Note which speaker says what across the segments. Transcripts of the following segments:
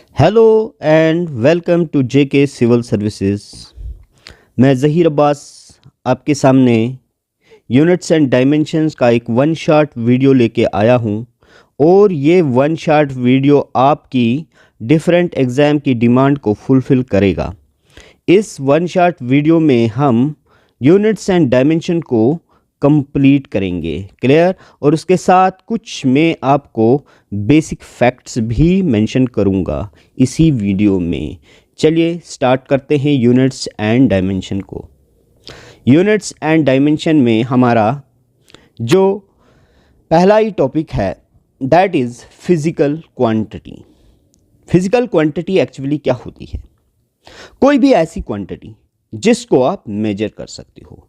Speaker 1: Hello and welcome to JK civil services. मैं ज़हीर अब्बास आपके सामने यूनिट्स एंड डायमेंशंस का एक वन शॉट वीडियो लेके आया हूँ और ये वन शॉट वीडियो आपकी डिफरेंट एग्ज़ाम की डिमांड को फुलफ़िल करेगा। इस वन शॉट वीडियो में हम यूनिट्स एंड डायमेंशन को कंप्लीट करेंगे, क्लियर। और उसके साथ कुछ मैं आपको बेसिक फैक्ट्स भी मेंशन करूंगा इसी वीडियो में। चलिए स्टार्ट करते हैं यूनिट्स एंड डायमेंशन को। यूनिट्स एंड डायमेंशन में हमारा जो पहला ही टॉपिक है that is physical quantity. Physical quantity actually क्या होती है? कोई भी ऐसी क्वांटिटी जिसको आप मेजर कर सकते हो,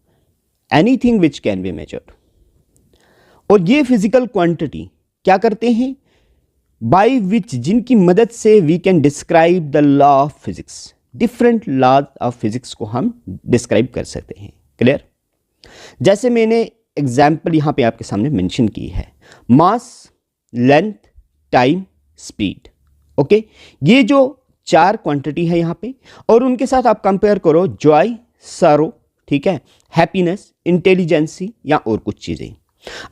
Speaker 1: anything which can be measured. और ये फिजिकल क्वांटिटी क्या करते हैं? बाय विच, जिनकी मदद से we can describe the law of physics. Different laws of physics को हम डिस्क्राइब कर सकते हैं, क्लियर। जैसे मैंने एग्जाम्पल यहां पे आपके सामने मेंशन की है, मास, लेंथ, टाइम, स्पीड। ओके, ये जो चार क्वांटिटी है यहां पे, और उनके साथ आप कंपेयर करो जॉय, सरो, ठीक है, हैप्पीनेस, इंटेलिजेंसी या और कुछ चीजें।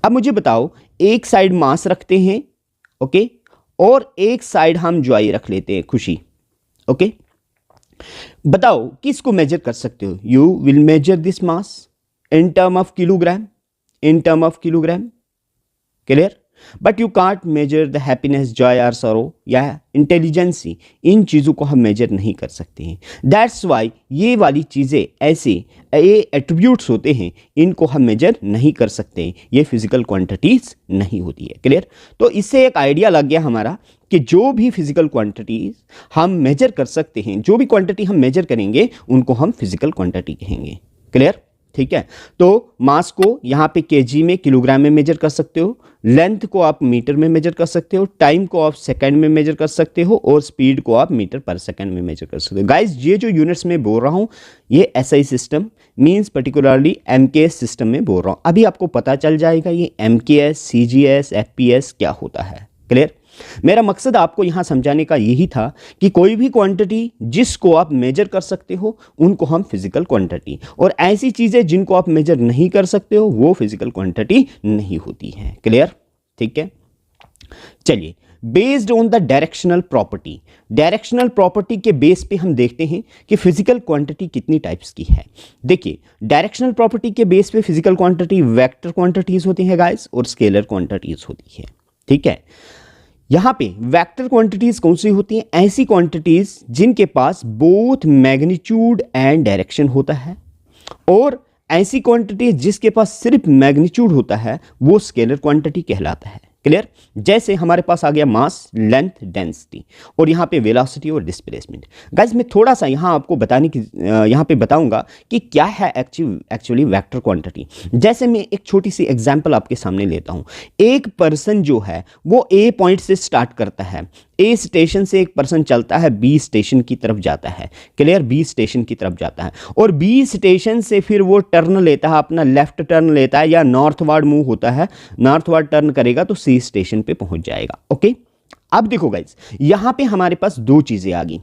Speaker 1: अब मुझे बताओ, एक साइड मास रखते हैं, ओके, और एक साइड हम जॉय रख लेते हैं, खुशी। ओके, बताओ किसको मेजर कर सकते हो? You will measure this mass in term of kilogram, in term of kilogram, clear. But you can't measure the happiness, Joy और सरो या इंटेलिजेंसी। इन चीज़ों को हम मेजर नहीं कर सकते हैं। दैट्स वाई ये वाली चीज़ें ऐसे ये एट्रीब्यूट्स होते हैं, इनको हम मेजर नहीं कर सकते। ये फिजिकल क्वांटिटीज नहीं होती है, क्लियर। तो इससे एक आइडिया लग गया हमारा कि जो भी फिजिकल क्वांटिटीज हम मेजर कर सकते हैं, जो भी क्वांटिटी हम मेजर करेंगे उनको हम फिजिकल क्वांटिटी कहेंगे, क्लियर, ठीक है। तो मास को यहाँ पे केजी में, किलोग्राम में मेजर कर सकते हो, लेंथ को आप मीटर में मेजर कर सकते हो, टाइम को आप सेकंड में मेजर कर सकते हो, और स्पीड को आप मीटर पर सेकंड में मेजर कर सकते हो। गाइस, ये जो यूनिट्स में बोल रहा हूँ ये SI system means particularly MKS system में बोल रहा हूँ। अभी आपको पता चल जाएगा ये एमकेएस, सीजीएस, एफपीएस क्या होता है, क्लियर। मेरा मकसद आपको यहां समझाने का यही था कि कोई भी क्वांटिटी जिसको आप मेजर कर सकते हो उनको हम फिजिकल क्वांटिटी, और ऐसी चीजें जिनको आप मेजर नहीं कर सकते हो वो फिजिकल क्वांटिटी नहीं होती है, क्लियर, ठीक है। चलिए, based on the directional property, directional property के बेस पे हम देखते हैं कि फिजिकल क्वांटिटी कितनी टाइप्स की है। देखिए, डायरेक्शनल प्रॉपर्टी के बेस पे फिजिकल क्वांटिटी वेक्टर क्वांटिटीज होती है गाइस, और स्केलर क्वांटिटीज होती है, ठीक है। यहां पे वेक्टर क्वांटिटीज कौन सी होती हैं? ऐसी क्वांटिटीज जिनके पास बोथ मैग्नीट्यूड एंड डायरेक्शन होता है, और ऐसी क्वांटिटीज जिसके पास सिर्फ मैग्नीट्यूड होता है वो स्केलर क्वांटिटी कहलाता है, क्लियर। जैसे हमारे पास आ गया मास, लेंथ, डेंसिटी, और यहाँ पे वेलोसिटी और डिस्प्लेसमेंट। गाइस, मैं थोड़ा सा यहाँ आपको बताने की यहाँ पे बताऊंगा कि क्या है एक्चुअली वेक्टर क्वांटिटी। जैसे मैं एक छोटी सी एग्जांपल आपके सामने लेता हूँ। एक पर्सन जो है वो ए पॉइंट से स्टार्ट करता है, ए स्टेशन से एक पर्सन चलता है बी स्टेशन की तरफ जाता है, क्लियर, बी स्टेशन की तरफ जाता है, और बी स्टेशन से फिर वो टर्न लेता है, अपना लेफ्ट टर्न लेता है या नॉर्थवर्ड मूव होता है, नॉर्थवर्ड टर्न करेगा तो सी स्टेशन पे पहुंच जाएगा। ओके, अब देखो गाइस, यहां पे हमारे पास दो चीजें आ गई।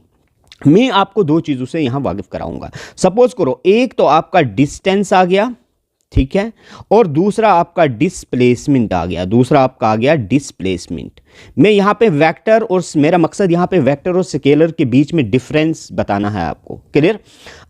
Speaker 1: मैं आपको दो चीजों से यहां वाकिफ कराऊंगा। सपोज करो, एक तो आपका डिस्टेंस आ गया, ठीक है, और दूसरा आपका डिस्प्लेसमेंट आ गया, दूसरा आपका आ गया डिस्प्लेसमेंट। मैं यहां पे वेक्टर, और मेरा मकसद यहां पे वेक्टर और स्केलर के बीच में डिफरेंस बताना है आपको, क्लियर।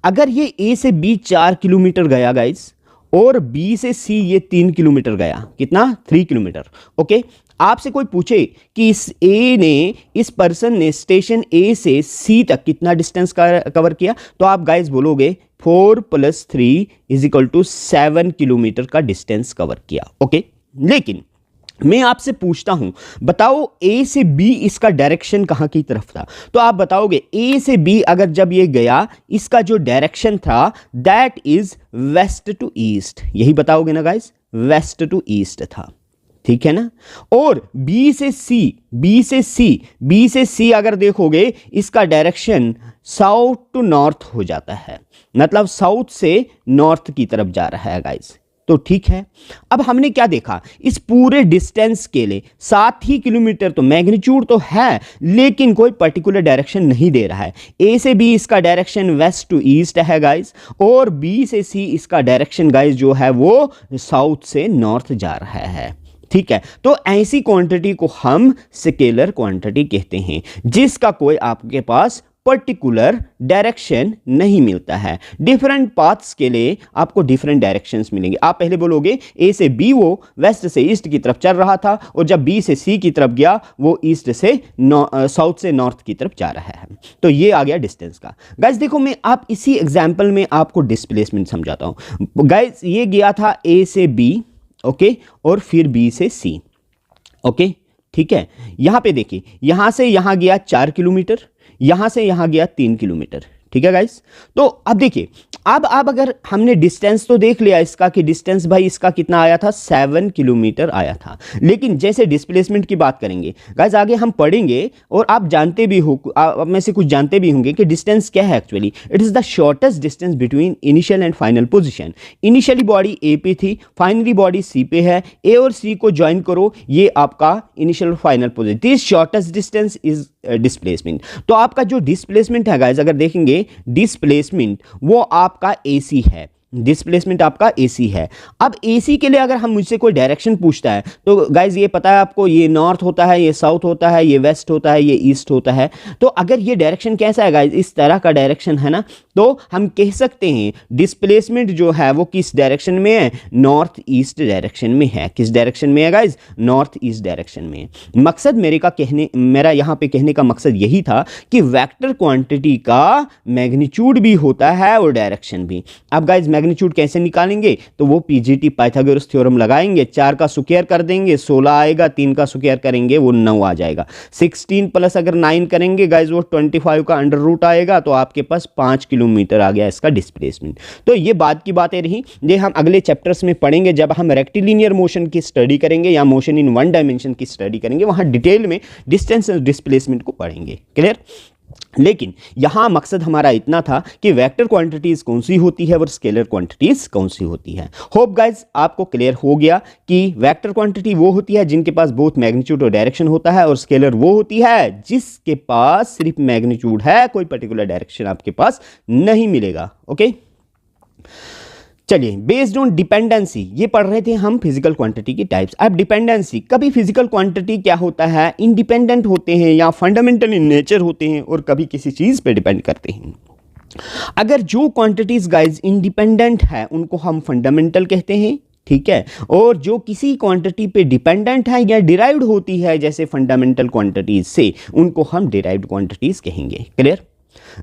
Speaker 1: अगर ये ए से बी 4 किलोमीटर गया गाइस, और बी से सी ये 3 किलोमीटर गया, कितना? 3 किलोमीटर। ओके, आपसे कोई पूछे कि इस पर्सन ने स्टेशन ए से सी तक कितना डिस्टेंस कवर किया, तो आप गाइस बोलोगे 4 + 3 = 7 किलोमीटर का डिस्टेंस कवर किया। ओके, लेकिन मैं आपसे पूछता हूं, बताओ ए से बी इसका डायरेक्शन कहां की तरफ था? तो आप बताओगे ए से बी अगर जब ये गया, इसका जो डायरेक्शन था that is west to east. यही बताओगे ना गाइस, वेस्ट टू ईस्ट था, ठीक है ना। और बी से सी अगर देखोगे इसका डायरेक्शन साउथ टू नॉर्थ हो जाता है, मतलब साउथ से नॉर्थ की तरफ जा रहा है गाइस, तो ठीक है। अब हमने क्या देखा, इस पूरे डिस्टेंस के लिए 7 ही किलोमीटर तो मैग्नीट्यूड तो है, लेकिन कोई पर्टिकुलर डायरेक्शन नहीं दे रहा है। ए से बी इसका डायरेक्शन वेस्ट टू ईस्ट है गाइस, और बी से सी इसका डायरेक्शन गाइस जो है वो साउथ से नॉर्थ जा रहा है। ठीक है, तो ऐसी क्वांटिटी को हम स्केलर क्वांटिटी कहते हैं, जिसका कोई आपके पास पर्टिकुलर डायरेक्शन नहीं मिलता है। डिफरेंट पाथ्स के लिए आपको डिफरेंट डायरेक्शंस मिलेंगे। आप पहले बोलोगे ए से बी वो वेस्ट से ईस्ट की तरफ चल रहा था, और जब बी से सी की तरफ गया वो ईस्ट से साउथ से नॉर्थ की तरफ जा रहा है। तो ये आ गया डिस्टेंस का। गाइस देखो, मैं आप इसी एग्जाम्पल में आपको डिस्प्लेसमेंट समझाता हूं। गाइस ये गया था ए से बी, ओके, और फिर बी से सी, ओके, ठीक है। यहां पे देखिए, यहां से यहां गया 4 किलोमीटर, यहां से यहां गया 3 किलोमीटर, ठीक है गाइस। तो अब देखिए, अब अगर हमने डिस्टेंस तो देख लिया इसका कि डिस्टेंस भाई इसका कितना आया था, 7 किलोमीटर आया था। लेकिन जैसे डिस्प्लेसमेंट की बात करेंगे गाइस, आगे हम पढ़ेंगे और आप जानते भी हो, आप में से कुछ जानते भी होंगे कि डिस्टेंस क्या है actually. It is the shortest distance between initial and final position. Initially body A पे थी, फाइनली बॉडी सी पे है, ए और सी को ज्वाइन करो, ये आपका इनिशियल और final position. This shortest distance is displacement. तो आपका जो डिस्प्लेसमेंट है गाइस, अगर देखेंगे डिस्प्लेसमेंट वो आपका एसी है, डिस्प्लेसमेंट आपका एसी है। अब एसी के लिए अगर हम मुझसे कोई डायरेक्शन पूछता है तो गाइज ये पता है आपको, ये नॉर्थ होता है, ये साउथ होता है, ये वेस्ट होता है, ये ईस्ट होता है। तो अगर ये डायरेक्शन कैसा है गाइज, इस तरह का डायरेक्शन है ना, तो हम कह सकते हैं डिस्प्लेसमेंट जो है वो किस डायरेक्शन में है, नॉर्थ ईस्ट डायरेक्शन में है। किस डायरेक्शन में है गाइज, नॉर्थ ईस्ट डायरेक्शन में। मकसद मेरा यहाँ पे कहने का मकसद यही था कि वेक्टर क्वांटिटी का मैग्नीट्यूड भी होता है और डायरेक्शन भी। अब गाइज मैग्नीट्यूड कैसे निकालेंगे, तो वो पीजीटी पाइथागोरस थ्योरम लगाएंगे, 4 का स्क्वायर कर देंगे 16 आएगा, 3 का स्क्वायर करेंगे वो 9 आ जाएगा, 16 प्लस अगर 9 करेंगे गाइज वो 25 का अंडर रूट आएगा, तो आपके पास 5 किलोमीटर आ गया इसका डिस्प्लेसमेंट। तो ये बात की बातें रही, ये हम अगले चैप्टर्स में पढ़ेंगे जब हम रेक्टिलिनियर मोशन की स्टडी करेंगे या मोशन इन वन डायमेंशन की स्टडी करेंगे, वहां डिटेल में डिस्टेंस और डिस्प्लेसमेंट को पढ़ेंगे। क्लियर। लेकिन यहां मकसद हमारा इतना था कि वेक्टर क्वांटिटीज कौन सी होती है और स्केलर क्वांटिटीज कौन सी होती है। होप गाइज आपको क्लियर हो गया कि वेक्टर क्वांटिटी वो होती है जिनके पास बोथ मैग्नीट्यूड और डायरेक्शन होता है, और स्केलर वो होती है जिसके पास सिर्फ मैग्नीट्यूड है, कोई पर्टिकुलर डायरेक्शन आपके पास नहीं मिलेगा। ओके, चलिए, बेस्ड ऑन डिपेंडेंसी, ये पढ़ रहे थे हम फिजिकल क्वांटिटी की टाइप्स। अब डिपेंडेंसी, कभी फिजिकल क्वांटिटी क्या होता है, इंडिपेंडेंट होते हैं या फंडामेंटल इन नेचर होते हैं, और कभी किसी चीज पे डिपेंड करते हैं। अगर जो क्वांटिटीज गाइज इंडिपेंडेंट है उनको हम फंडामेंटल कहते हैं, ठीक है, और जो किसी क्वांटिटी पे डिपेंडेंट है या डिराइव्ड होती है जैसे फंडामेंटल क्वांटिटीज से, उनको हम डिराइव्ड क्वांटिटीज कहेंगे। क्लियर।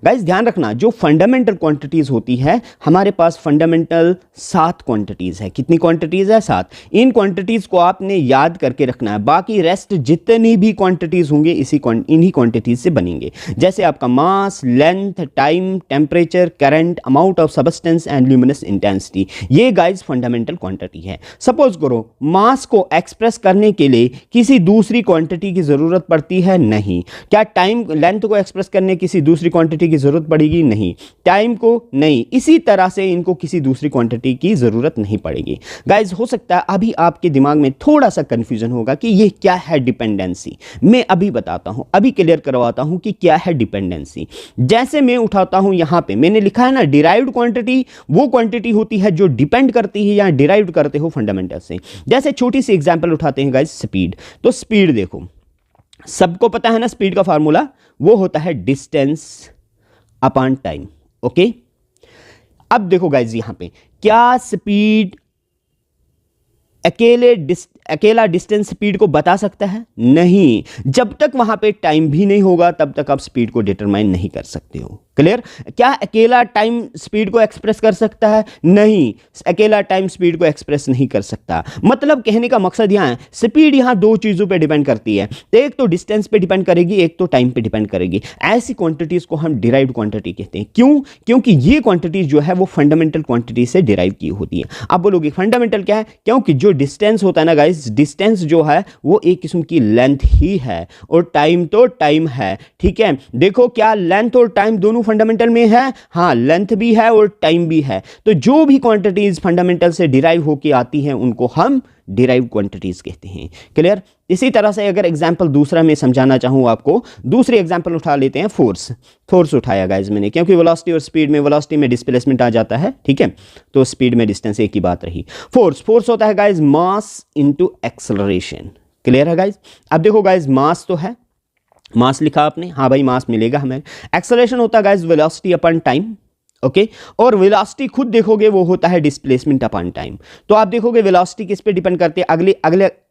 Speaker 1: गाइस ध्यान रखना, जो फंडामेंटल क्वांटिटीज होती है, हमारे पास फंडामेंटल 7 क्वांटिटीज है। कितनी क्वांटिटीज है? 7। इन क्वांटिटीज को आपने याद करके रखना है, बाकी रेस्ट जितनी भी क्वांटिटीज होंगे इन्हीं क्वांटिटीज से बनेंगे। जैसे आपका mass, length, time, temperature, current, amount of substance and luminous intensity, ये गाइस फंडामेंटल क्वांटिटी है। सपोज करो मास को एक्सप्रेस करने के लिए किसी दूसरी क्वांटिटी की जरूरत पड़ती है? नहीं। क्या टाइम, लेंथ को एक्सप्रेस करने किसी दूसरी क्वांटिटी की जरूरत पड़ेगी? नहीं। टाइम को? नहीं। इसी तरह से इनको किसी दूसरी क्वांटिटी की जरूरत नहीं पड़ेगी। गाइज हो सकता है अभी आपके दिमाग में थोड़ा सा कंफ्यूजन होगा कि ये क्या है डिपेंडेंसी। मैं अभी बताता हूं, अभी क्लियर करवाता हूं कि क्या है डिपेंडेंसी। जैसे मैं उठाता हूं, यहां पे मैंने लिखा है ना, डिराइव्ड क्वांटिटी वो क्वांटिटी होती है जो डिपेंड करती है या डिराइव्ड करते हो फंडामेंटल से। जैसे छोटी सी एग्जांपल उठाते हैं गाइज, स्पीड। तो स्पीड देखो, सबको पता है ना स्पीड का फार्मूला, वो होता है डिस्टेंस अपॉन टाइम। ओके, अब देखो गाइज, यहां पे क्या स्पीड अकेला डिस्टेंस स्पीड को बता सकता है? नहीं। जब तक वहां पे टाइम भी नहीं होगा तब तक आप स्पीड को डिटरमाइन नहीं कर सकते हो। क्लियर। क्या अकेला टाइम स्पीड को एक्सप्रेस कर सकता है? नहीं, अकेला टाइम स्पीड को एक्सप्रेस नहीं कर सकता। मतलब कहने का मकसद यहां है, स्पीड यहां दो चीजों पे डिपेंड करती है, तो एक तो डिस्टेंस पे डिपेंड करेगी, एक तो टाइम पे डिपेंड करेगी। ऐसी क्वांटिटीज को हम डिराइव्ड क्वांटिटी कहते हैं। क्यों? क्योंकि ये क्वांटिटीज जो है वो फंडामेंटल क्वांटिटी से डिराइव की होती है। आप बोलोगे फंडामेंटल क्या है? क्योंकि जो डिस्टेंस होता है ना गाइस, गाइज डिस्टेंस जो है वो एक किस्म की लेंथ ही है और टाइम तो टाइम है, ठीक है। देखो क्या लेंथ और टाइम दोनों फंडामेंटल में है? हाँ, लेंथ भी है और टाइम भी है। तो जो भी क्वांटिटीज फंडामेंटल से डिराइव होके आती हैं उनको हम डिराइव क्वांटिटीज कहते हैं। क्लियर? इसी तरह से अगर एग्जांपल दूसरा मैं समझाना चाहूँ आपको, दूसरी एग्जांपल उठा लेते हैं। फोर्स उठाया गाइस मैंने, क्योंकि वेलोसिटी और स्पीड में, वेलोसिटी में डिस्प्लेसमेंट आ जाता है, ठीक है, तो स्पीड में डिस्टेंस एक ही बात रही। फोर्स होता है guys mass into acceleration. Clear है गाइस? अब देखो गाइस, मास तो है, मास लिखा आपने, हाँ भाई मास मिलेगा हमें। एक्सेलरेशन होता है guys velocity upon time, okay, और वेलोसिटी खुद देखोगे वो होता है डिस्प्लेसमेंट अपॉन टाइम। तो आप देखोगे वेलोसिटी किस पे डिपेंड करते हैं,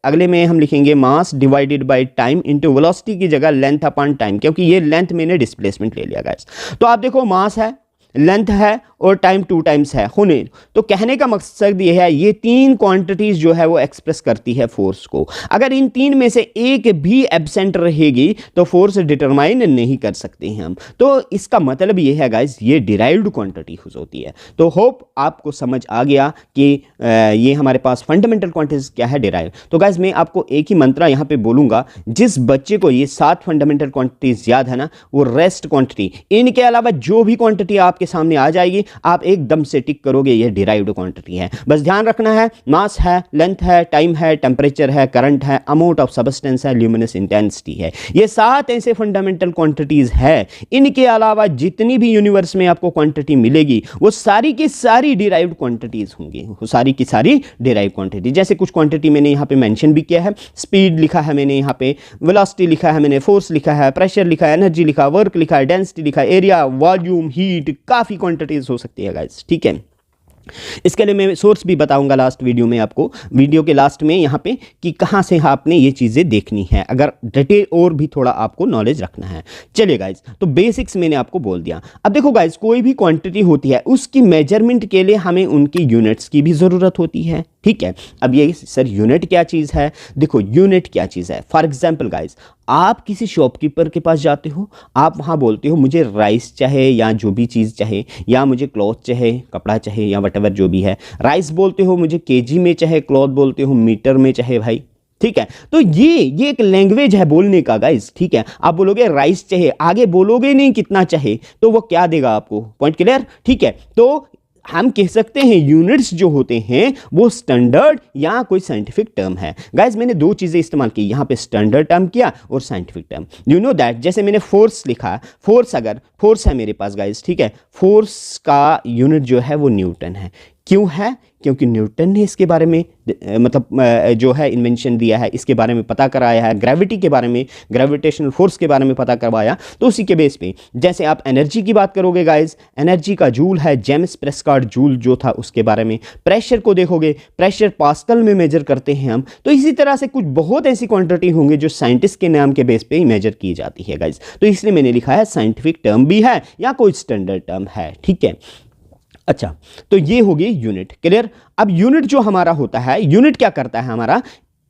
Speaker 1: अगले में हम लिखेंगे mass divided by time into velocity की जगह लेंथ अपॉन टाइम, क्योंकि ये लेंथ मैंने डिस्प्लेसमेंट ले लिया गाइस। तो आप देखो मास है, लेंथ है और टाइम 2 टाइम्स है होने। तो कहने का मकसद ये है, ये 3 क्वांटिटीज जो है वो एक्सप्रेस करती है फोर्स को। अगर इन 3 में से एक भी एब्सेंट रहेगी तो फोर्स डिटरमाइन नहीं कर सकते हैं हम। तो इसका मतलब ये है गाइस, ये डिराइव्ड क्वांटिटी होती है। तो होप आपको समझ आ गया कि ये हमारे पास फंडामेंटल क्वांटिटीज क्या है, डिराइव। तो गाइस मैं आपको एक ही मंत्रा यहाँ पे बोलूंगा, जिस बच्चे को ये 7 फंडामेंटल क्वांटिटीज याद है ना, वो रेस्ट क्वांटिटी, इनके अलावा जो भी क्वांटिटी आपके सामने आ जाएगी आप एकदम से टिक करोगे ये डिराइव्ड क्वांटिटी है। बस ध्यान रखना है, मास है, लेंथ है, टाइम है, टेम्परेचर है, करंट है, अमाउंट ऑफ सब्सटेंस है, ल्यूमिनस इंटेंसिटी है। ये 7 ऐसे फंडामेंटल क्वांटिटीज है। इनके अलावा जितनी भी यूनिवर्स में आपको क्वांटिटी मिलेगी वो सारी की सारी डिराइव्ड क्वांटिटीज होंगी, वो सारी की सारी डिराइव क्वांटिटी। जैसे कुछ क्वांटिटी मैंने यहाँ पे मेंशन भी किया है, स्पीड लिखा है मैंने यहाँ पे, वेलोसिटी लिखा है मैंने, फोर्स लिखा है, प्रेशर लिखा है, एनर्जी लिखा है, वर्क लिखा है, डेंसिटी लिखा है, एरिया, वॉल्यूम, हीट, काफी क्वांटिटीज हो सकती है गाइस, ठीक है। इसके लिए मैं सोर्स भी बताऊंगा लास्ट वीडियो में आपको, वीडियो के लास्ट में यहाँ पे, कि कहाँ से आपने ये चीज़ें देखनी है, अगर डिटेल और भी थोड़ा आपको नॉलेज रखना है। चलिए गाइज, तो बेसिक्स मैंने आपको बोल दिया। अब देखो गाइज, कोई भी क्वांटिटी होती है उसकी मेजरमेंट के लिए हमें उनकी यूनिट्स की भी ज़रूरत होती है, ठीक है। अब ये सर यूनिट क्या चीज़ है? देखो यूनिट क्या चीज़ है, फॉर एग्जाम्पल गाइज, आप किसी शॉपकीपर के पास जाते हो, आप वहाँ बोलते हो मुझे राइस चाहे या जो भी चीज़ चाहे, या मुझे क्लॉथ चाहे, कपड़ा चाहे, या वटएवर जो भी है। राइस बोलते हो मुझे केजी में चाहे, क्लॉथ बोलते हो मीटर में चाहे भाई, ठीक है। तो ये एक लैंग्वेज है बोलने का गाइस, ठीक है। आप बोलोगे राइस चाहे, आगे बोलोगे नहीं कितना चाहे, तो वो क्या देगा आपको? पॉइंट क्लियर, ठीक है। तो हम कह सकते हैं यूनिट्स जो होते हैं वो स्टैंडर्ड या कोई साइंटिफिक टर्म है। गाइस मैंने 2 चीज़ें इस्तेमाल की, यहाँ पे स्टैंडर्ड टर्म किया और scientific term. You know that, जैसे मैंने फोर्स लिखा, फोर्स अगर फोर्स है मेरे पास गाइस, ठीक है, फोर्स का यूनिट जो है वो न्यूटन है। क्यों है? क्योंकि न्यूटन ने इसके बारे में मतलब जो है इन्वेंशन दिया है, इसके बारे में पता कराया है, ग्रेविटी के बारे में, ग्रेविटेशनल फोर्स के बारे में पता करवाया। तो उसी के बेस पे जैसे आप एनर्जी की बात करोगे गाइस, एनर्जी का जूल है, जेम्स प्रेस्कॉट जूल जो था उसके बारे में। प्रेशर को देखोगे, प्रेशर पास्कल में मेजर करते हैं हम। तो इसी तरह से कुछ बहुत ऐसी क्वांटिटी होंगी जो साइंटिस्ट के नाम के बेस पे ही मेजर की जाती है गाइस। तो इसलिए मैंने लिखा है साइंटिफिक टर्म भी है या कोई स्टैंडर्ड टर्म है, ठीक है। अच्छा, तो ये होगी यूनिट, क्लियर। अब यूनिट जो हमारा होता है, यूनिट क्या करता है हमारा?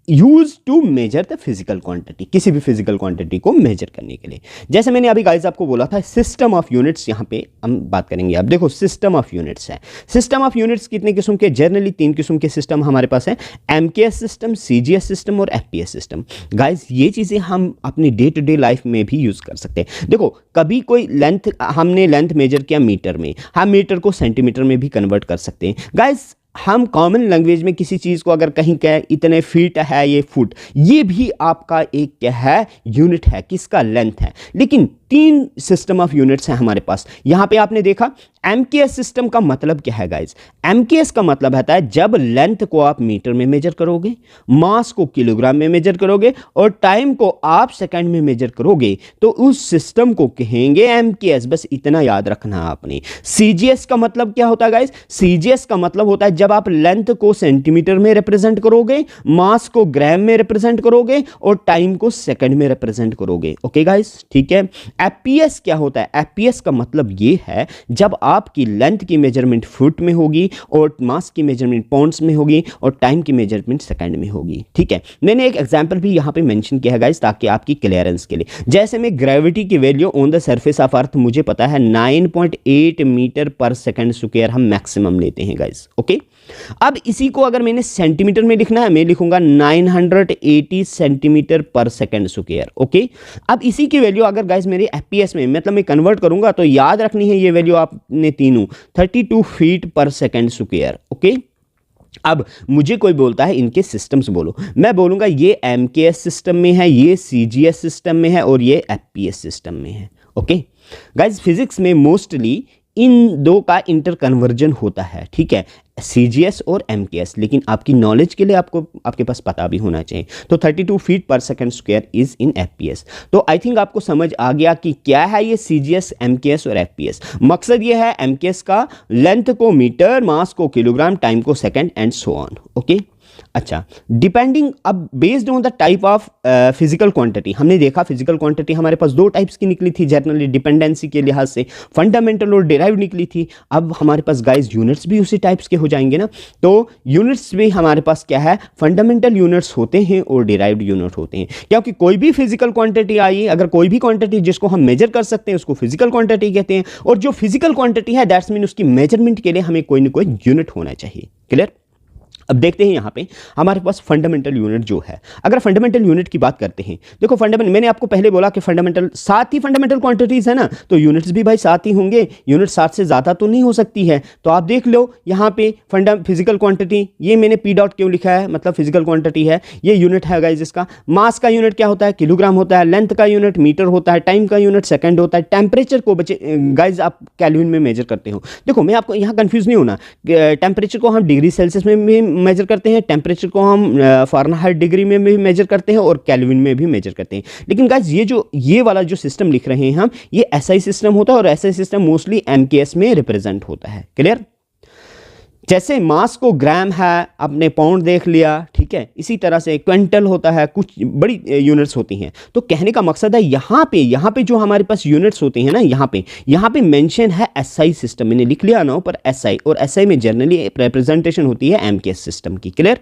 Speaker 1: Use to measure the physical quantity, किसी भी फिजिकल क्वांटिटी को मेजर करने के लिए। जैसे मैंने अभी गाइस आपको बोला था सिस्टम ऑफ यूनिट्स, यहाँ पे हम बात करेंगे। अब देखो सिस्टम ऑफ यूनिट्स है। सिस्टम ऑफ यूनिट्स कितने किस्म के? जनरली 3 किस्म के सिस्टम हमारे पास है, एमकेएस सिस्टम, सीजीएस सिस्टम और एफपीएस सिस्टम। गाइस ये चीज़ें हम अपनी डे टू डे लाइफ में भी यूज़ कर सकते हैं। देखो कभी कोई लेंथ, हमने लेंथ मेजर किया मीटर में, हम मीटर को सेंटीमीटर में भी कन्वर्ट कर सकते हैं। गाइस हम कॉमन लैंग्वेज में किसी चीज़ को अगर कहीं कहे इतने फीट है, ये फुट, ये भी आपका एक क्या है? यूनिट है, किसका? लेंथ है। लेकिन 3 सिस्टम ऑफ यूनिट्स हैं हमारे पास। यहाँ पे आपने देखा एमकेएस सिस्टम का मतलब क्या है गाइज? एमकेएस का मतलब होता है जब लेंथ को आप मीटर में मेजर करोगे, मास को किलोग्राम में मेजर करोगे और टाइम को आप सेकंड में मेजर करोगे, तो उस सिस्टम को कहेंगे एमकेएस। बस इतना याद रखना आपने। सीजीएस का मतलब क्या होता है गाइज? सीजीएस का मतलब होता है जब आप लेंथ को सेंटीमीटर में रिप्रेजेंट करोगे, मास को ग्राम में रिप्रेजेंट करोगे और टाइम को सेकंड में रिप्रेजेंट करोगे। ओके गाइज, ठीक है। एफपीएस क्या होता है? एफपीएस का मतलब ये है जब आपकी लेंथ की मेजरमेंट फुट में होगी और मास की मेजरमेंट पाउंड्स में होगी और टाइम की मेजरमेंट सेकंड में होगी। ठीक है, मैंने एक एग्जांपल भी यहाँ पे मेंशन किया है गाइस ताकि आपकी क्लियरेंस के लिए। जैसे मैं ग्रेविटी की value on the surface of earth मुझे पता है 9.8 मीटर पर सेकंड स्क्वायर हम मैक्सिमम लेते हैं गाइस। ओके, अब इसी को अगर मैंने सेंटीमीटर में लिखना है, मैं लिखूंगा 980 सेंटीमीटर पर सेकंड स्क्वायर। ओके, अब इसी की वैल्यू अगर गाइस मेरी एफपीएस में मतलब मैं कन्वर्ट करूंगा तो याद रखनी है ये वैल्यू आपने तीनों 32 फीट पर सेकंड स्क्वायर। ओके, अब मुझे कोई बोलता है इनके सिस्टम्स बोलो, मैं बोलूंगा ये एमकेएस सिस्टम में है, ये सीजीएस सिस्टम में है और ये एफपीएस सिस्टम में है। ओके गाइस, फिजिक्स में मोस्टली इन दो का इंटर कन्वर्जन होता है। ठीक है, सीजीएस और एमकेएस, लेकिन आपकी नॉलेज के लिए आपके पास पता भी होना चाहिए। तो 32 फीट पर second square is in FPS. तो आई थिंक आपको समझ आ गया कि क्या है ये सीजीएस, एमकेएस और एफपीएस। मकसद ये है एमकेएस का लेंथ को मीटर, मास को किलोग्राम, टाइम को second and so on. Okay, अच्छा, डिपेंडिंग अब based on the type of physical quantity, हमने देखा फिजिकल क्वांटिटी हमारे पास दो टाइप्स की निकली थी जनरली डिपेंडेंसी के लिहाज से, फंडामेंटल और डिराइव्ड निकली थी। अब हमारे पास गाइस यूनिट्स भी उसी टाइप्स के हो जाएंगे ना। तो यूनिट्स भी हमारे पास क्या है, फंडामेंटल यूनिट्स होते हैं और डिराइव्ड यूनिट होते हैं, क्योंकि कोई भी फिजिकल क्वांटिटी आई, अगर कोई भी क्वांटिटी जिसको हम मेजर कर सकते हैं उसको फिजिकल क्वांटिटी कहते हैं, और जो फिजिकल क्वांटिटी है दैट्स मीन उसकी मेजरमेंट के लिए हमें कोई ना कोई यूनिट होना चाहिए। क्लियर? अब देखते हैं यहाँ पे हमारे पास फंडामेंटल यूनिट जो है, अगर फंडामेंटल यूनिट की बात करते हैं, देखो फंडामेंटल, मैंने आपको पहले बोला कि फंडामेंटल 7 ही फंडामेंटल क्वांटिटीज है ना, तो यूनिट्स भी भाई 7 ही होंगे, यूनिट 7 से ज़्यादा तो नहीं हो सकती है। तो आप देख लो यहाँ पे फिजिकल क्वांटिटी, ये मैंने पी डॉट क्यों लिखा है, मतलब फिजिकल क्वांटिटी है, ये यूनिट है गाइज इसका। मास का यूनिट क्या होता है, किलोग्राम होता है, लेंथ का यूनिट मीटर होता है, टाइम का यूनिट सेकंड होता है, टेम्परेचर को बचे गाइज आप केल्विन में मेजर करते हो। देखो मैं आपको यहाँ कंफ्यूज नहीं होना, टेम्परेचर को हम डिग्री सेल्सियस में भी मेजर करते हैं, टेम्परेचर को हम फ़ारेनहाइट डिग्री में भी मेजर करते हैं और केल्विन में भी मेजर करते हैं। लेकिन गाइस ये वाला जो सिस्टम लिख रहे हैं हम, ये एसआई सिस्टम होता है और एसआई सिस्टम मोस्टली एमकेएस में रिप्रेजेंट होता है। क्लियर? जैसे मास को ग्राम है, आपने पाउंड देख लिया, ठीक है, इसी तरह से क्विंटल होता है, कुछ बड़ी यूनिट्स होती हैं। तो कहने का मकसद है यहाँ पे जो हमारे पास यूनिट्स होते हैं ना, यहाँ पे मेंशन है एसआई सिस्टम, मैंने लिख लिया ना ऊपर एसआई, और एसआई में जनरली रिप्रेजेंटेशन होती है एमकेएस सिस्टम की। क्लियर?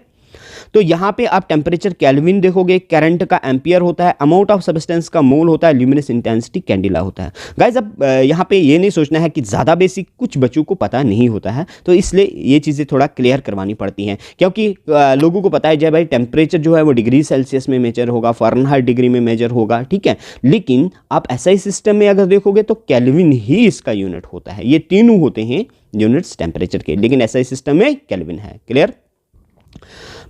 Speaker 1: तो यहाँ पे आप टेम्परेचर केल्विन देखोगे, करंट का एम्पियर होता है, अमाउंट ऑफ सब्सटेंस का मोल होता है, ल्यूमिनस इंटेंसिटी कैंडिला होता है। गाइज अब यहाँ पे ये नहीं सोचना है कि ज़्यादा बेसिक कुछ बच्चों को पता नहीं होता है, तो इसलिए ये चीज़ें थोड़ा क्लियर करवानी पड़ती हैं, क्योंकि लोगों को पता है जय भाई टेम्परेचर जो है वो डिग्री सेल्सियस में मेजर होगा, फ़ारेनहाइट डिग्री में मेजर होगा, ठीक है। लेकिन आप एसआई सिस्टम में अगर देखोगे तो केल्विन ही इसका यूनिट होता है। ये तीनों होते हैं यूनिट्स टेम्परेचर के, लेकिन एसआई सिस्टम में केल्विन है। क्लियर?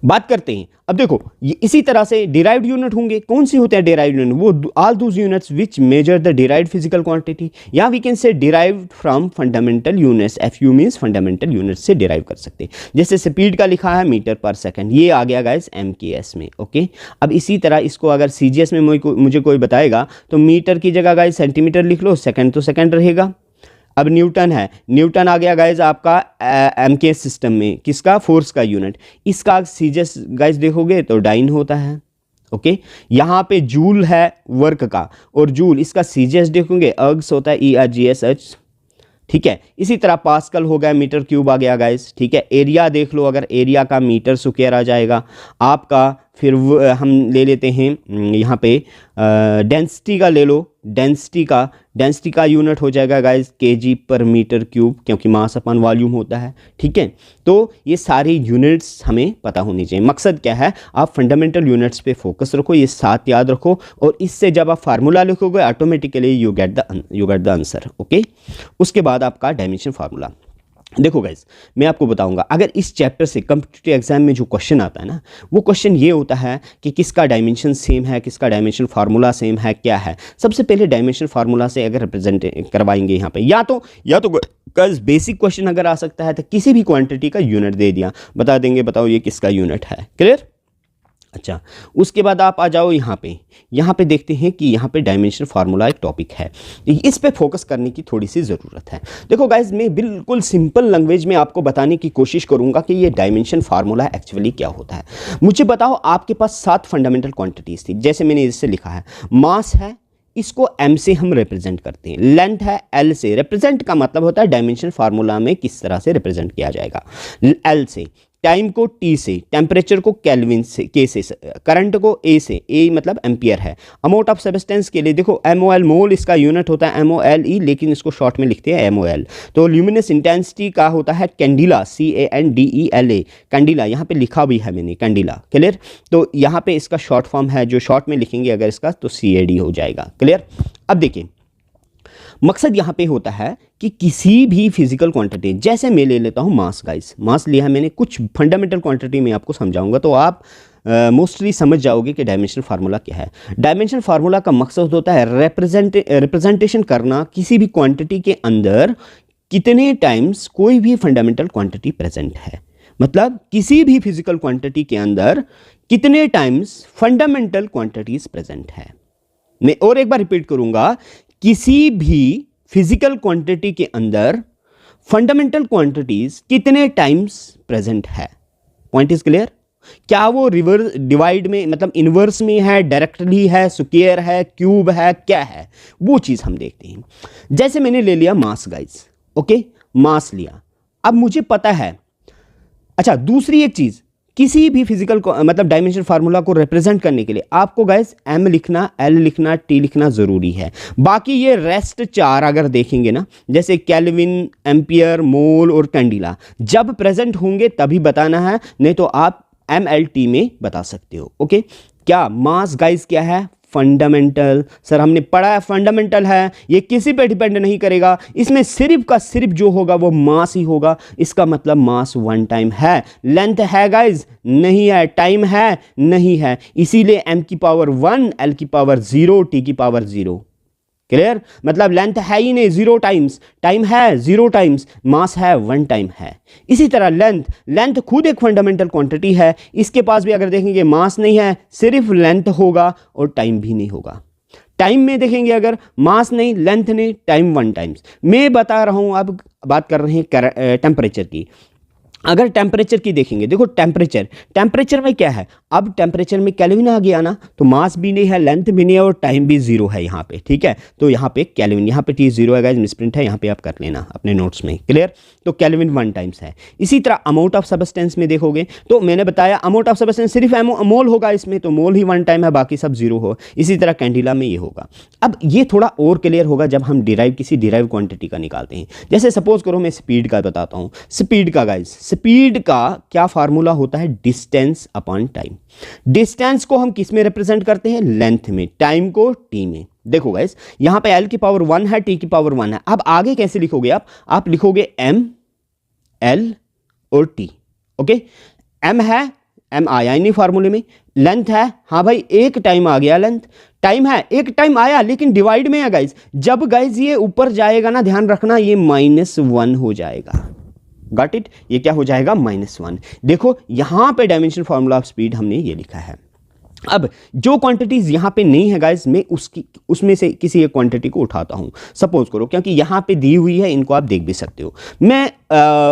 Speaker 1: बात करते हैं अब देखो, ये इसी तरह से डिराइव्ड यूनिट होंगे। कौन सी होते हैं डिराइव्ड यूनिट? वो all those units which measure the derived physical quantity, या we can say derived from fundamental units. FU means fundamental unit से डिराइव कर सकते हैं। जैसे स्पीड का लिखा है मीटर पर सेकंड, ये आ गया गाइस एमकेएस में। ओके, अब इसी तरह इसको अगर सीजीएस में मुझे कोई बताएगा तो मीटर की जगह गाइस सेंटीमीटर लिख लो, सेकंड तो सेकंड रहेगा। अब न्यूटन है, न्यूटन आ गया गाइज आपका एमकेएस सिस्टम में, किसका? फोर्स का यूनिट। इसका सीजीएस गाइज देखोगे तो डाइन होता है। ओके, यहाँ पे जूल है वर्क का, और जूल इसका सीजीएस देखोगे अर्ग्स होता है, ERGS, ठीक है। इसी तरह पास्कल हो गया, मीटर क्यूब आ गया गाइस, ठीक है। एरिया देख लो, अगर एरिया का मीटर स्क्वायर आ जाएगा आपका। फिर हम ले लेते हैं यहाँ पे डेंसिटी का ले लो, डेंसिटी का यूनिट हो जाएगा गाइस केजी पर मीटर क्यूब, क्योंकि मास अपन वॉल्यूम होता है, ठीक है। तो ये सारी यूनिट्स हमें पता होनी चाहिए। मकसद क्या है, आप फंडामेंटल यूनिट्स पे फोकस रखो, ये साथ याद रखो, और इससे जब आप फार्मूला लिखोगे automatically you get the answer. Okay, उसके बाद आपका डायमेंशन फार्मूला। देखो गाइज, मैं आपको बताऊंगा, अगर इस चैप्टर से कॉम्पिटिटिव एग्जाम में जो क्वेश्चन आता है ना, वो क्वेश्चन ये होता है कि किसका डायमेंशन सेम है, किसका डायमेंशन फार्मूला सेम है, क्या है। सबसे पहले डायमेंशन फार्मूला से अगर रिप्रेजेंट करवाएंगे यहाँ पे, या तो गाइज बेसिक क्वेश्चन अगर आ सकता है तो किसी भी क्वांटिटी का यूनिट दे दिया, बता देंगे बताओ ये किसका यूनिट है। क्लियर? अच्छा, उसके बाद आप आ जाओ यहाँ पे देखते हैं कि यहाँ पे डायमेंशन फार्मूला एक टॉपिक है, इस पे फोकस करने की थोड़ी सी ज़रूरत है। देखो गाइज, मैं बिल्कुल सिंपल लैंग्वेज में आपको बताने की कोशिश करूँगा कि ये डायमेंशन फार्मूला एक्चुअली क्या होता है। मुझे बताओ, आपके पास 7 फंडामेंटल क्वांटिटीज़ थी, जैसे मैंने इससे लिखा है, मास है, इसको m से हम रिप्रेजेंट करते हैं, लेंथ है l से, रिप्रेजेंट का मतलब होता है डायमेंशन फार्मूला में किस तरह से रिप्रेजेंट किया जाएगा, l से, टाइम को t से, टेम्परेचर को केल्विन से, k से, करंट को a से, a मतलब एम्पियर है, अमाउंट ऑफ सब्सटेंस के लिए देखो mol, मोल इसका यूनिट होता है mole, लेकिन इसको शॉर्ट में लिखते हैं mol। तो ल्यूमिनस इंटेंसिटी का होता है कैंडिला, CANDELA, कैंडिला, यहाँ पे लिखा भी है मैंने कैंडिला, क्लियर। तो यहाँ पे इसका शॉर्ट फॉर्म है, जो शॉर्ट में लिखेंगे अगर इसका तो CAD हो जाएगा, क्लियर। अब देखिए मकसद यहाँ पे होता है कि किसी भी फिजिकल क्वांटिटी, जैसे मैं ले लेता हूँ मास, गाइस मास लिया है मैंने, कुछ फंडामेंटल क्वांटिटी में आपको समझाऊंगा तो आप मोस्टली समझ जाओगे कि डायमेंशन फार्मूला क्या है। डायमेंशन फार्मूला का मकसद होता है रिप्रेजेंटेशन करना किसी भी क्वांटिटी के अंदर कितने टाइम्स कोई भी फंडामेंटल क्वांटिटी प्रेजेंट है, मतलब किसी भी फिजिकल क्वांटिटी के अंदर कितने टाइम्स फंडामेंटल क्वांटिटीज प्रेजेंट है। मैं और एक बार रिपीट करूंगा, किसी भी फिजिकल क्वांटिटी के अंदर फंडामेंटल क्वांटिटीज कितने टाइम्स प्रेजेंट है। Point is clear. क्या वो रिवर्स डिवाइड में मतलब इनवर्स में है, डायरेक्टली है, स्क्वायर है, क्यूब है, क्या है, वो चीज हम देखते हैं। जैसे मैंने ले लिया मास गाइस, ओके मास लिया, अब मुझे पता है, अच्छा दूसरी एक चीज, किसी भी फिजिकल मतलब डायमेंशन फार्मूला को रिप्रेजेंट करने के लिए आपको गाइस m लिखना, l लिखना, t लिखना जरूरी है। बाकी ये रेस्ट चार अगर देखेंगे ना, जैसे केल्विन, एम्पियर, मोल और कैंडिला, जब प्रेजेंट होंगे तभी बताना है, नहीं तो आप MLT में बता सकते हो। ओके, क्या मास गाइस क्या है, फंडामेंटल। सर हमने पढ़ा है फंडामेंटल है, ये किसी पे डिपेंड नहीं करेगा, इसमें सिर्फ का सिर्फ जो होगा वो मास ही होगा, इसका मतलब मास वन टाइम है। लेंथ है गाइस, नहीं है। टाइम है, नहीं है। इसीलिए m की पावर 1, l की पावर 0, t की पावर 0। क्लियर, मतलब लेंथ है ही नहीं 0 टाइम्स, टाइम है 0 टाइम्स, मास है 1 टाइम है। इसी तरह लेंथ खुद एक फंडामेंटल क्वांटिटी है, इसके पास भी अगर देखेंगे मास नहीं है, सिर्फ लेंथ होगा और टाइम भी नहीं होगा। टाइम में देखेंगे अगर मास नहीं, लेंथ नहीं, टाइम 1 टाइम्स। मैं बता रहा हूं, अब बात कर रहे हैं टेम्परेचर की। अगर टेम्परेचर की देखेंगे, देखो टेम्परेचर में क्या है, अब टेम्परेचर में केल्विन आ गया ना, तो मास भी नहीं है, लेंथ भी नहीं है और टाइम भी 0 है यहाँ पे, ठीक है। तो यहाँ पे केल्विन, यहाँ पे T 0 है गाइस, मिसप्रिंट है, यहाँ पे आप कर लेना अपने नोट्स में, क्लियर। तो केल्विन 1 टाइम्स है। इसी तरह अमाउंट ऑफ सब्सटेंस में देखोगे तो मैंने बताया अमाउंट ऑफ सब्सटेंस सिर्फ मोल होगा इसमें, तो मोल ही 1 टाइम है, बाकी सब 0 हो। इसी तरह कैंडिला में ये होगा। अब ये थोड़ा और क्लियर होगा जब हम किसी डिराइव क्वांटिटी का निकालते हैं। जैसे सपोज करो मैं स्पीड का बताता हूँ। स्पीड का गाइस, स्पीड का क्या फार्मूला होता है, डिस्टेंस अपॉन टाइम। डिस्टेंस को हम किस में रिप्रेजेंट करते हैं, लेंथ में, टाइम को t में। देखो गाइस यहां पे l की पावर 1 है, t की पावर 1 है। अब आगे कैसे लिखोगे आप लिखोगे m, l और t। ओके, m है, m आया नहीं फार्मूले में। लेंथ है, हाँ भाई एक टाइम आ गया लेंथ। टाइम है, एक टाइम आया लेकिन डिवाइड में है गाइस। जब गाइस ये ऊपर जाएगा ना, ध्यान रखना ये -1 हो जाएगा। गॉट इट, ये क्या हो जाएगा, -1। देखो यहां पे डायमेंशन फार्मूला ऑफ स्पीड हमने ये लिखा है। अब जो क्वांटिटीज यहां पे नहीं है गाइस, मैं उसमें से किसी एक क्वांटिटी को उठाता हूं। सपोज करो, क्योंकि यहां पे दी हुई है, इनको आप देख भी सकते हो। मैं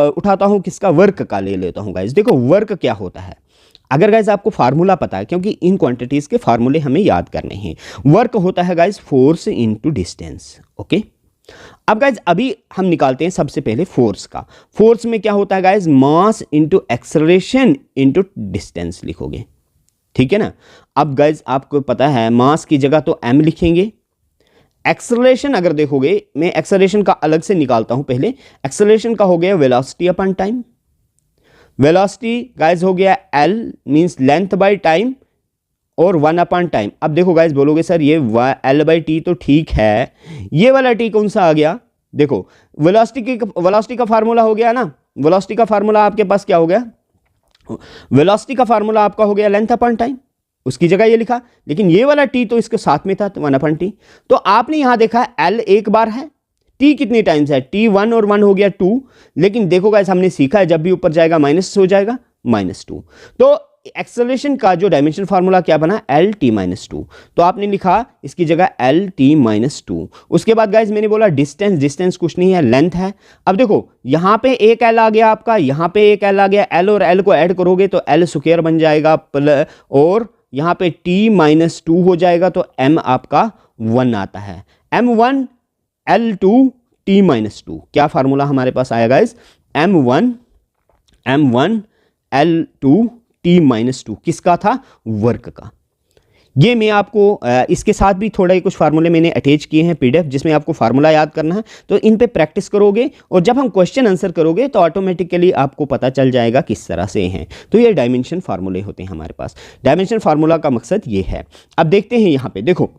Speaker 1: उठाता हूं किसका, वर्क का ले लेता हूं गाइस। देखो वर्क क्या होता है, अगर गाइस आपको फार्मूला पता है, क्योंकि इन क्वांटिटीज के फार्मूले हमें याद करने हैं। वर्क होता है guys force into distance. Okay, अब गाइज अभी हम निकालते हैं सबसे पहले फोर्स का। फोर्स में क्या होता है guys, mass into acceleration into distance लिखोगे, ठीक है ना। अब गाइज आपको पता है मास की जगह तो m लिखेंगे। एक्सेलरेशन अगर देखोगे, मैं एक्सेलरेशन का अलग से निकालता हूं पहले। एक्सेलरेशन का हो गया velocity upon time. Velocity guys हो गया l means length by time और 1 अपॉन टाइम। अब देखो गाइस बोलोगे सर ये l/t तो ठीक है, ये वाला t कौन सा आ गया। देखो वेलोसिटी का फार्मूला हो गया ना, वेलोसिटी का फार्मूला आपके पास क्या हो गया, वेलोसिटी का फार्मूला आपका हो गया लेंथ अपॉन टाइम, उसकी जगह ये लिखा। लेकिन ये वाला t तो इसके साथ में था 1 अपॉन t। तो आपने यहां देखा l एक बार है, t कितनी टाइम्स है, t 1 और 1 हो गया 2। लेकिन देखो गाइस हमने सीखा है जब भी ऊपर जाएगा माइनस हो जाएगा, -2। तो एक्सेलरेशन का जो डायमेंशन फार्मूला क्या बना, LT-2। तो आपने लिखा इसकी जगह LT-2। उसके बाद गाइज मैंने बोला डिस्टेंस कुछ नहीं है, लेंथ है। अब देखो यहां पे एक L आ गया आपका, यहां पे एक L आ गया, L और L को ऐड करोगे तो L स्क्वायर बन जाएगा और यहाँ पे t-2 हो जाएगा, तो m आपका 1 आता है। m1 L2 t-2, क्या फार्मूला हमारे पास आएगा इस m1 L2 t-2, किसका था? वर्क का। ये मैं आपको इसके साथ भी थोड़ा ही कुछ फार्मूले मैंने अटैच किए हैं पीडीएफ, जिसमें आपको फार्मूला याद करना है, तो इन पे प्रैक्टिस करोगे और जब हम क्वेश्चन आंसर करोगे तो ऑटोमेटिकली आपको पता चल जाएगा किस तरह से हैं। तो ये डायमेंशन फार्मूले होते हैं हमारे पास। डायमेंशन फार्मूला का मकसद ये है। अब देखते हैं यहाँ पे, देखो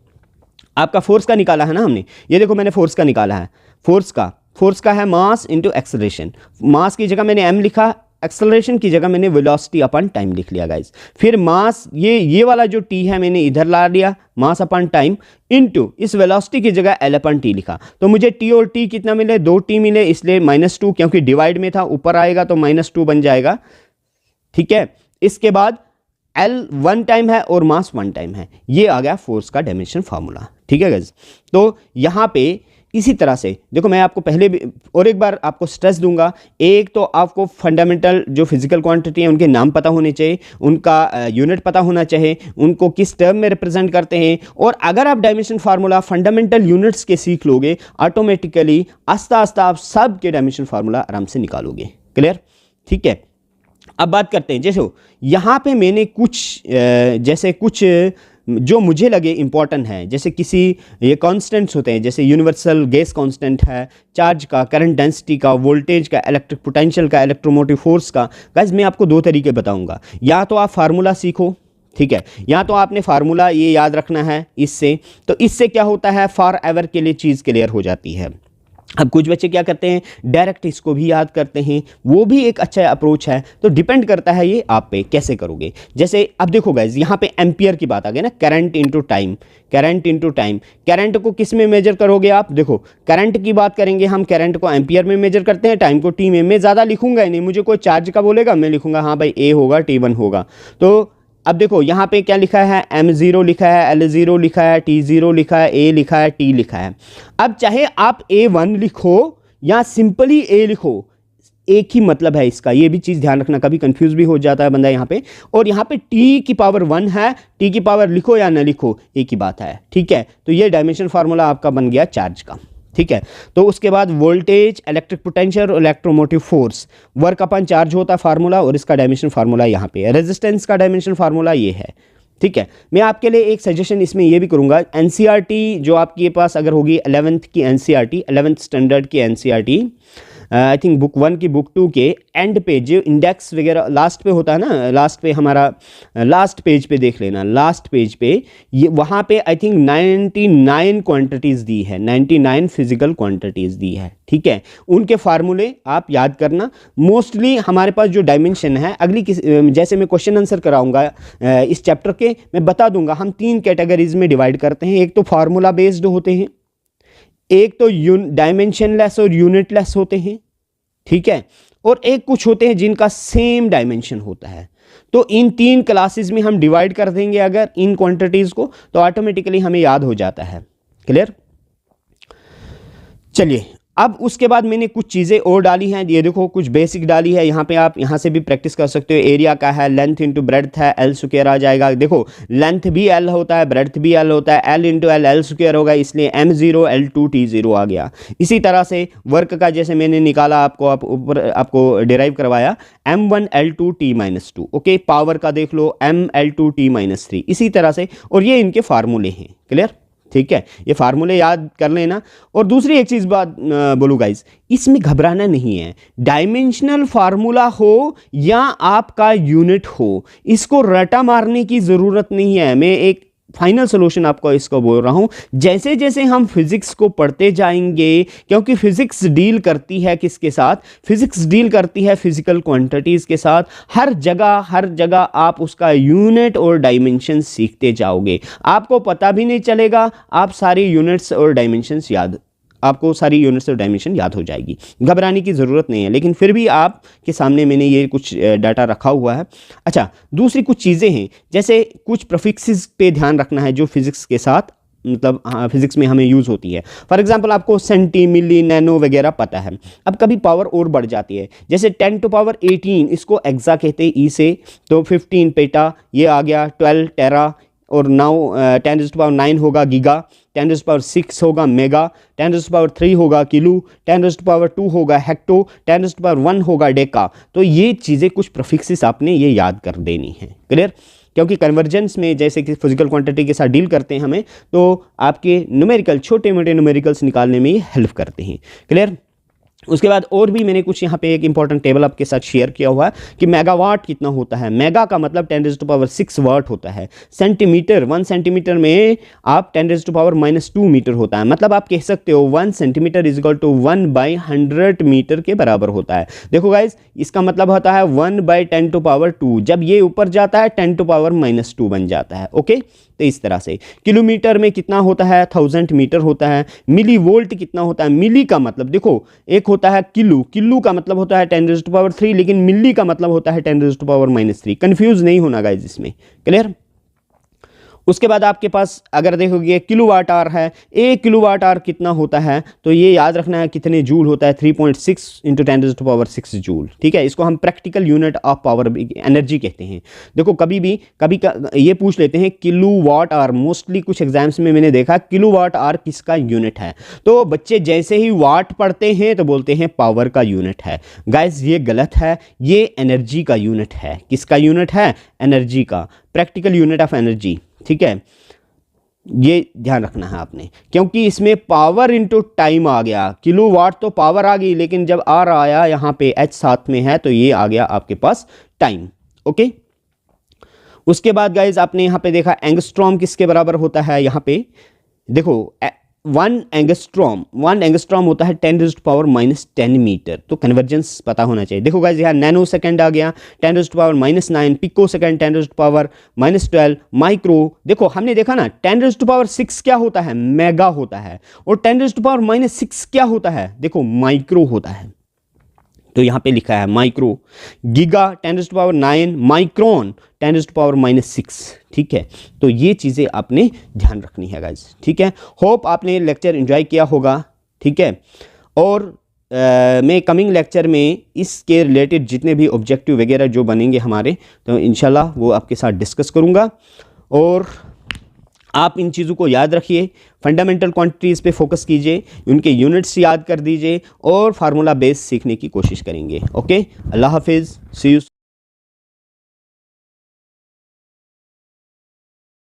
Speaker 1: आपका फोर्स का निकाला है ना हमने, ये देखो मैंने फोर्स का निकाला है। फोर्स का है मास इंटू एक्सेलरेशन। मास की जगह मैंने m लिखा, एक्सेलरेशन की जगह मैंने वेलोसिटी अपॉन टाइम लिख लिया गाइस। फिर मास ये वाला जो t है मैंने इधर ला लिया, मास अपॉन टाइम इनटू इस वेलोसिटी की जगह l अपॉन t लिखा। तो मुझे t और t कितना मिले? 2t मिले, इसलिए -2, क्योंकि डिवाइड में था, ऊपर आएगा तो -2 बन जाएगा। ठीक है, इसके बाद L 1 टाइम है और मास 1 टाइम है। ये आ गया फोर्स का डायमेंशन फार्मूला। ठीक है गाइस, तो यहाँ पे इसी तरह से देखो, मैं आपको पहले भी और एक बार आपको स्ट्रेस दूंगा। एक तो आपको फंडामेंटल जो फिजिकल क्वांटिटी है उनके नाम पता होने चाहिए, उनका यूनिट पता होना चाहिए, उनको किस टर्म में रिप्रेजेंट करते हैं। और अगर आप डायमेंशन फार्मूला फंडामेंटल यूनिट्स के सीख लोगे, ऑटोमेटिकली आस्ता आस्ता आप सब के डायमेंशन फार्मूला आराम से निकालोगे। क्लियर? ठीक है, अब बात करते हैं। जैसे यहाँ पे मैंने कुछ जो मुझे लगे इंपॉर्टेंट है, जैसे किसी ये कांस्टेंट्स होते हैं, जैसे यूनिवर्सल गैस कांस्टेंट है, चार्ज का, करंट डेंसिटी का, वोल्टेज का, इलेक्ट्रिक पोटेंशियल का, इलेक्ट्रोमोटिव फोर्स का। गाइस मैं आपको 2 तरीके बताऊंगा। या तो आप फार्मूला सीखो, ठीक है, या तो आपने फार्मूला ये याद रखना है इससे, तो इससे क्या होता है, फॉर एवर के लिए चीज़ क्लियर हो जाती है। अब कुछ बच्चे क्या करते हैं, डायरेक्ट इसको भी याद करते हैं, वो भी एक अच्छा अप्रोच है। तो डिपेंड करता है ये आप पे कैसे करोगे। जैसे अब देखो गाइज, यहाँ पे एम्पियर की बात आ गई ना, करंट इंटू टाइम, करंट को किस में मेजर करोगे आप? देखो करंट की बात करेंगे हम, करंट को एम्पियर में मेजर करते हैं, टाइम को टी में। मैं ज़्यादा लिखूंगा ही नहीं, मुझे कोई चार्ज का बोलेगा मैं लिखूंगा हाँ भाई ए होगा, T1 होगा। तो अब देखो यहाँ पे क्या लिखा है, m0 लिखा है, L0 लिखा है, T0 लिखा है, A लिखा है, T लिखा है। अब चाहे आप A1 लिखो या सिंपली A लिखो, एक ही मतलब है इसका। ये भी चीज़ ध्यान रखना, कभी कंफ्यूज भी हो जाता है बंदा यहाँ पे। और यहाँ पे T की पावर 1 है, T की पावर लिखो या ना लिखो एक ही बात है। ठीक है, तो ये डायमेंशन फार्मूला आपका बन गया चार्ज का। ठीक है, तो उसके बाद वोल्टेज, इलेक्ट्रिक पोटेंशियल और इलेक्ट्रोमोटिव फोर्स, वर्क अपन चार्ज होता है फार्मूला, और इसका डायमेंशन फार्मूला यहाँ पे है। रेजिस्टेंस का डायमेंशन फार्मूला ये है। ठीक है, मैं आपके लिए एक सजेशन इसमें ये भी करूँगा, एनसीईआरटी जो आपके पास अगर होगी 11th की एनसीईआरटी, 11th स्टैंडर्ड की एनसीईआरटी, आई थिंक बुक 1 की बुक 2 के एंड पे जो इंडेक्स वगैरह लास्ट पे होता है ना, लास्ट पे हमारा लास्ट पेज पे देख लेना, लास्ट पेज पे ये वहाँ पे आई थिंक 99 क्वांटिटीज़ दी है, 99 फिजिकल क्वांटिटीज़ दी है। ठीक है, उनके फार्मूले आप याद करना। मोस्टली हमारे पास जो डायमेंशन है, जैसे मैं क्वेश्चन आंसर कराऊंगा इस चैप्टर के, मैं बता दूंगा हम 3 कैटेगरीज में डिवाइड करते हैं। एक तो फार्मूला बेस्ड होते हैं, एक तो डायमेंशनलेस और यूनिटलेस होते हैं। ठीक है, और एक कुछ होते हैं जिनका सेम डायमेंशन होता है। तो इन 3 क्लासेस में हम डिवाइड कर देंगे अगर इन क्वांटिटीज को, तो ऑटोमेटिकली हमें याद हो जाता है। क्लियर? चलिए, अब उसके बाद मैंने कुछ चीज़ें और डाली हैं। ये देखो कुछ बेसिक डाली है यहाँ पे, आप यहाँ से भी प्रैक्टिस कर सकते हो। एरिया का है, लेंथ इंटू ब्रेड्थ है, L स्क्वायर आ जाएगा। देखो लेंथ भी L होता है, ब्रेड्थ भी L होता है, L इंटू L स्क्वायर होगा, इसलिए m0 L2 T0 आ गया। इसी तरह से वर्क का जैसे मैंने निकाला, ऊपर आपको डिराइव करवाया, m1 L2 T-2। Okay, power का देख लो, m L2 T-3, इसी तरह से। और ये इनके फार्मूले हैं। क्लियर? ठीक है, ये फार्मूले याद कर लेना। और दूसरी एक चीज़ बात बोलूँ गाइज, इसमें घबराना नहीं है। डायमेंशनल फार्मूला हो या आपका यूनिट हो, इसको रटा मारने की ज़रूरत नहीं है। मैं एक फाइनल सोल्यूशन आपको इसको बोल रहा हूं। जैसे जैसे हम फिजिक्स को पढ़ते जाएंगे, क्योंकि फिजिक्स डील करती है किसके साथ, फिजिक्स डील करती है फिजिकल क्वांटिटीज के साथ। हर जगह आप उसका यूनिट और डायमेंशन सीखते जाओगे, आपको पता भी नहीं चलेगा, आप सारी यूनिट्स और डायमेंशंस आपको सारी यूनिट्स और डायमेंशन याद हो जाएगी। घबराने की ज़रूरत नहीं है, लेकिन फिर भी आपके सामने मैंने ये कुछ डाटा रखा हुआ है। अच्छा, दूसरी कुछ चीज़ें हैं, जैसे कुछ प्रीफिक्सेस पे ध्यान रखना है जो फिजिक्स के साथ मतलब फिजिक्स में हमें यूज़ होती है। फॉर एग्जांपल आपको सेंटी, मिली, नैनो वगैरह पता है। अब कभी पावर और बढ़ जाती है, जैसे 10⁻18 इसको एक्सा कहते हैं ई से, तो 15 पेटा ये आ गया, 12 टेरा, और 10⁹ होगा गीगा, 10⁶ होगा मेगा, 10⁻³ होगा किलो, 10⁻² होगा हेक्टो, 10⁻1 होगा डेका। तो ये चीज़ें कुछ प्रीफिक्सेस आपने ये याद कर देनी है। क्लियर? क्योंकि कन्वर्जेंस में जैसे कि फिजिकल क्वांटिटी के साथ डील करते हैं हमें, तो आपके न्यूमेरिकल, छोटे मोटे न्यूमेरिकल्स निकालने में ये हेल्प करते हैं। क्लियर? उसके बाद और भी मैंने कुछ यहाँ पे एक इंपॉर्टेंट टेबल आपके साथ शेयर किया हुआ है कि मेगावाट कितना होता है। मेगा का मतलब 10⁻6 वाट होता है। सेंटीमीटर, 1 सेंटीमीटर में आप 10⁻⁻2 मीटर होता है। मतलब आप कह सकते हो 1 centimetre is equal to 1/100 metre के बराबर होता है। देखो गाइज, इसका मतलब होता है 1/10⁻²। जब ये ऊपर जाता है 10⁻⁻2 बन जाता है। ओके, तो इस तरह से किलोमीटर में कितना होता है, 1000 मीटर होता है। मिली वोल्ट कितना होता है, मिली का मतलब देखो, एक होता है किलो, किलो का मतलब होता है 10⁻3, लेकिन मिली का मतलब होता है 10⁻3। कंफ्यूज नहीं होना गाइज इसमें। क्लियर? उसके बाद आपके पास अगर देखोगे किलोवाट आवर है, 1 किलोवाट आवर कितना होता है, तो ये याद रखना है कितने जूल होता है, 3.6 × 10⁻6 जूल। ठीक है, इसको हम practical unit of power energy कहते हैं। देखो कभी ये पूछ लेते हैं किलोवाट आवर, मोस्टली कुछ एग्जाम्स में मैंने देखा किलोवाट आवर किसका यूनिट है, तो बच्चे जैसे ही वाट पढ़ते हैं तो बोलते हैं पावर का यूनिट है। गाइज ये गलत है, ये एनर्जी का यूनिट है। किसका यूनिट है? एनर्जी का, प्रैक्टिकल यूनिट ऑफ एनर्जी। ठीक है, ये ध्यान रखना है आपने, क्योंकि इसमें पावर इनटू टाइम आ गया। किलोवाट तो पावर आ गई, लेकिन जब आर आया यहाँ पे एच साथ में है, तो ये आ गया आपके पास टाइम। ओके, उसके बाद गाइज आपने यहाँ पे देखा एंगस्ट्रॉम किसके बराबर होता है। यहाँ पे देखो 1 एंगस्ट्रॉम होता है 10⁻⁻10 मीटर। तो कन्वर्जेंस पता होना चाहिए। देखो गाइज यहाँ नैनो सेकेंड आ गया 10⁻⁻9, पिको सेकेंड 10⁻⁻12, माइक्रो। देखो हमने देखा ना 10⁻6 क्या होता है, मेगा होता है, और 10⁻6 क्या होता है, देखो माइक्रो होता है। तो यहाँ पे लिखा है माइक्रो। Giga 10⁹9, micron 10⁻6। ठीक है, तो ये चीज़ें आपने ध्यान रखनी है गाइज। ठीक है, होप आपने लेक्चर एंजॉय किया होगा। ठीक है, और मैं कमिंग लेक्चर में इसके रिलेटेड जितने भी ऑब्जेक्टिव वगैरह जो बनेंगे हमारे, तो इंशाल्लाह वो आपके साथ डिस्कस करूँगा। और आप इन चीज़ों को याद रखिए, फंडामेंटल क्वांटिटीज़ पे फोकस कीजिए, उनके यूनिट्स याद कर दीजिए, और फार्मूला बेस सीखने की कोशिश करेंगे। ओके, अल्लाह हाफिज़, सी यू।